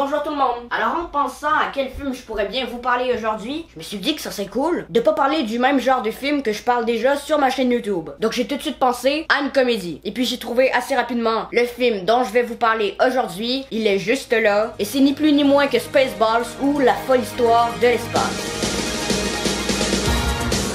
Bonjour tout le monde. Alors en pensant à quel film je pourrais bien vous parler aujourd'hui, je me suis dit que ça serait cool de pas parler du même genre de film que je parle déjà sur ma chaîne YouTube. Donc j'ai tout de suite pensé à une comédie. Et puis j'ai trouvé assez rapidement le film dont je vais vous parler aujourd'hui. Il est juste là. Et c'est ni plus ni moins que Spaceballs ou La folle histoire de l'espace.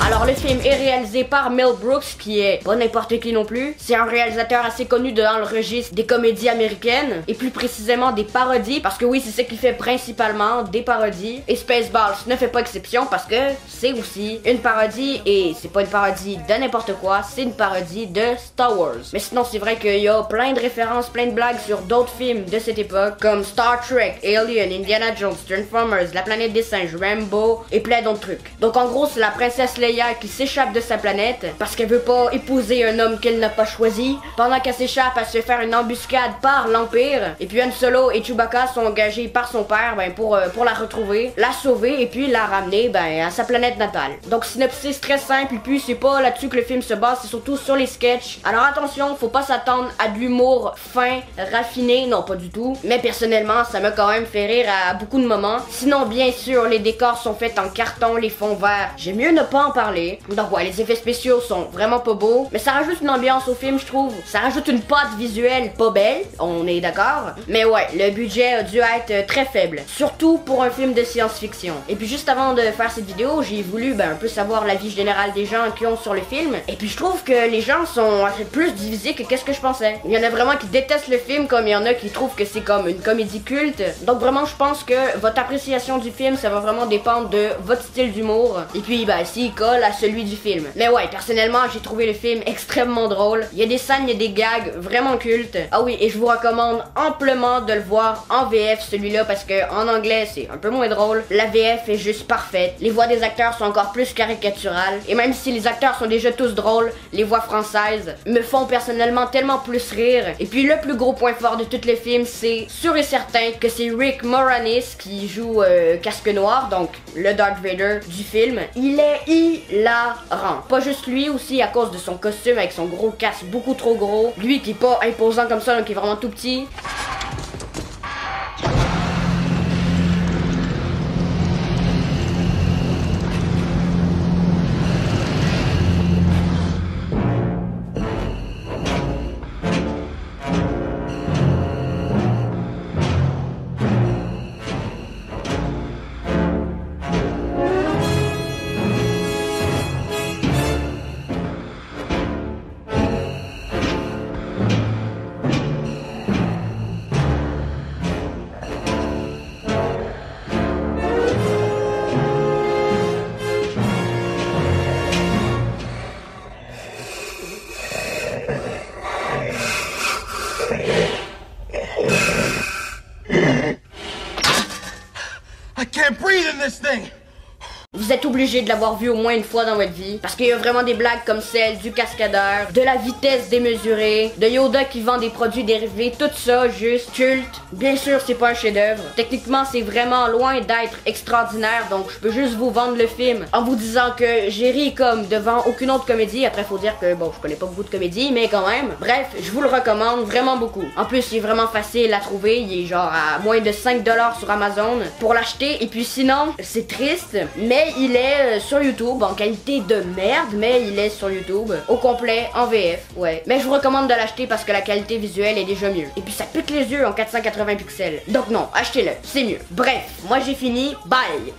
Alors le film est réalisé par Mel Brooks, qui est pas n'importe qui non plus. C'est un réalisateur assez connu dans le registre des comédies américaines, et plus précisément des parodies, parce que oui, c'est ce qu'il fait principalement, des parodies. Et Spaceballs ne fait pas exception, parce que c'est aussi une parodie, et c'est pas une parodie de n'importe quoi, c'est une parodie de Star Wars. Mais sinon c'est vrai qu'il y a plein de références, plein de blagues sur d'autres films de cette époque, comme Star Trek, Alien, Indiana Jones, Transformers, La planète des singes, Rambo, et plein d'autres trucs. Donc en gros c'est la princesse Leia qui s'échappe de sa planète parce qu'elle veut pas épouser un homme qu'elle n'a pas choisi. Pendant qu'elle s'échappe, elle se fait faire une embuscade par l'Empire. Et puis Han Solo et Chewbacca sont engagés par son père pour la retrouver, la sauver et puis la ramener à sa planète natale. Donc synopsis très simple, et puis c'est pas là-dessus que le film se base, c'est surtout sur les sketchs. Alors attention, faut pas s'attendre à de l'humour fin, raffiné, non pas du tout. Mais personnellement, ça m'a quand même fait rire à beaucoup de moments. Sinon bien sûr, les décors sont faits en carton, les fonds verts. J'aime mieux ne pas en parler. Donc ouais, les effets spéciaux sont vraiment pas beaux, mais ça rajoute une ambiance au film, je trouve. Ça rajoute une patte visuelle pas belle, on est d'accord. Mais ouais, le budget a dû être très faible, surtout pour un film de science-fiction. Et puis juste avant de faire cette vidéo, j'ai voulu un peu savoir l'avis général des gens qui ont sur le film. Et puis je trouve que les gens sont plus divisés que qu'est-ce que je pensais. Il y en a vraiment qui détestent le film, comme il y en a qui trouvent que c'est comme une comédie culte. Donc vraiment, je pense que votre appréciation du film, ça va vraiment dépendre de votre style d'humour. Et puis s'il colle à celui du film. Mais ouais, personnellement, j'ai trouvé le film extrêmement drôle. Il y a des scènes, il y a des gags vraiment cultes. Ah oui, et je vous recommande amplement de le voir en VF celui-là, parce que en anglais, c'est un peu moins drôle. La VF est juste parfaite. Les voix des acteurs sont encore plus caricaturales. Et même si les acteurs sont déjà tous drôles, les voix françaises me font personnellement tellement plus rire. Et puis le plus gros point fort de tout le film, c'est sûr et certain que c'est Rick Moranis qui joue Casque Noir, donc le Darth Vader du film. Il est hilarant. Pas juste lui, aussi à cause de son costume avec son gros casque beaucoup trop gros. Lui qui est pas imposant comme ça, donc qui est vraiment tout petit. I can't breathe in this thing! Vous êtes obligé de l'avoir vu au moins une fois dans votre vie, parce qu'il y a vraiment des blagues comme celle du cascadeur, de la vitesse démesurée, de Yoda qui vend des produits dérivés, tout ça juste culte. Bien sûr, c'est pas un chef-d'œuvre. Techniquement, c'est vraiment loin d'être extraordinaire, donc je peux juste vous vendre le film en vous disant que j'ai ri comme devant aucune autre comédie. Après, faut dire que bon, je connais pas beaucoup de comédies, mais quand même. Bref, je vous le recommande vraiment beaucoup. En plus, il est vraiment facile à trouver. Il est genre à moins de 5$ sur Amazon pour l'acheter. Et puis sinon, c'est triste, mais il est sur YouTube en qualité de merde, mais il est sur YouTube au complet en VF, ouais. Mais je vous recommande de l'acheter parce que la qualité visuelle est déjà mieux. Et puis ça pique les yeux en 480 pixels. Donc non, achetez-le, c'est mieux. Bref, moi j'ai fini, bye!